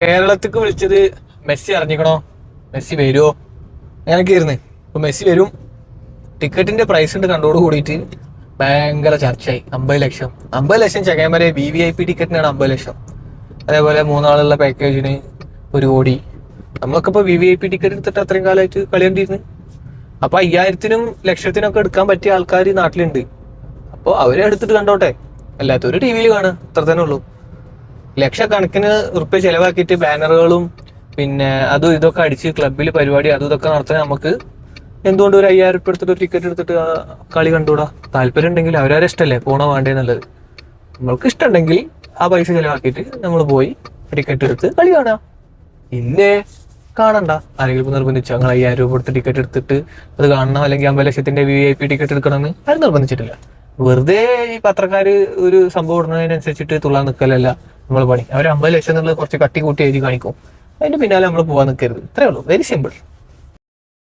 കേരളത്തിക്ക് വിളിച്ചത് Messi അറിഞ്ഞിക്കണോ, Messi വരുമോ, അങ്ങനെയൊക്കെ ഇരുന്ന്. ഇപ്പൊ മെസ്സി വരും, ടിക്കറ്റിന്റെ പ്രൈസ് ഉണ്ട് കണ്ടോട് കൂടിയിട്ട് ഭയങ്കര ചർച്ചയായി. 50 ലക്ഷം, 50 ലക്ഷം ചകയമരെ VIP ടിക്കറ്റിനാണ് 50 ലക്ഷം. അതേപോലെ 3 ആളുള്ള പാക്കേജിന് 1 കോടി. നമ്മളൊക്കെ ഇപ്പൊ VIP ടിക്കറ്റ് എടുത്തിട്ട് അത്രയും കാലമായിട്ട് കളി കണ്ടിരുന്നു. അപ്പൊ 5000-നും 1,00,000-ത്തിനൊക്കെ എടുക്കാൻ പറ്റിയ ആൾക്കാർ നാട്ടിലുണ്ട്. അപ്പോൾ അവരെ എടുത്തിട്ട് കണ്ടോട്ടെ, അല്ലാത്തൊരു TV-യിൽ കാണുക, അത്ര തന്നെ ഉള്ളൂ. ലക്ഷക്കണക്കിന് ഉറുപ്പ്യ ചെലവാക്കിയിട്ട് ബാനറുകളും പിന്നെ അതും ഇതൊക്കെ അടിച്ച് ക്ലബിൽ പരിപാടി അതും ഇതൊക്കെ നടത്താൻ നമുക്ക് എന്തുകൊണ്ട് ഒരു 5,000 ഉറുപ്പ്യ എടുത്തിട്ട് ഒരു ടിക്കറ്റ് എടുത്തിട്ട് കളി കണ്ടുകൂടാ? താല്പര്യം ഉണ്ടെങ്കിൽ അവരവരെ ഇഷ്ടമല്ലേ പോണോ വേണ്ടേന്നുള്ളത്. നമ്മൾക്ക് ഇഷ്ടമുണ്ടെങ്കിൽ ആ പൈസ ചെലവാക്കിയിട്ട് നമ്മൾ പോയി ടിക്കറ്റ് എടുത്ത് കളി കാണാം. ഇല്ലേ കാണണ്ട. ആരെങ്കിലും ഇപ്പൊ നിർബന്ധിച്ചോ നിങ്ങൾ 5,000 രൂപ കൊടുത്ത് ടിക്കറ്റ് എടുത്തിട്ട് അത് കാണണം, അല്ലെങ്കിൽ 50 ലക്ഷത്തിന്റെ VIP ടിക്കറ്റ് എടുക്കണമെന്ന് ആരും നിർബന്ധിച്ചിട്ടില്ല. വെറുതെ ഈ പത്രക്കാര് ഒരു സംഭവം ഇടുന്നതിനനുസരിച്ചിട്ട് തുള്ളാൻ നിൽക്കലല്ല നമ്മൾ പണി. അവർ 50 ലക്ഷം എന്നുള്ളത് കുറച്ച് കട്ടി കൂട്ടി എഴുതി കാണിക്കും, അതിന്റെ പിന്നാലെ നമ്മൾ പോകാൻ നിൽക്കരുത്. ഇത്രേ ഉള്ളൂ, വെരി സിമ്പിൾ.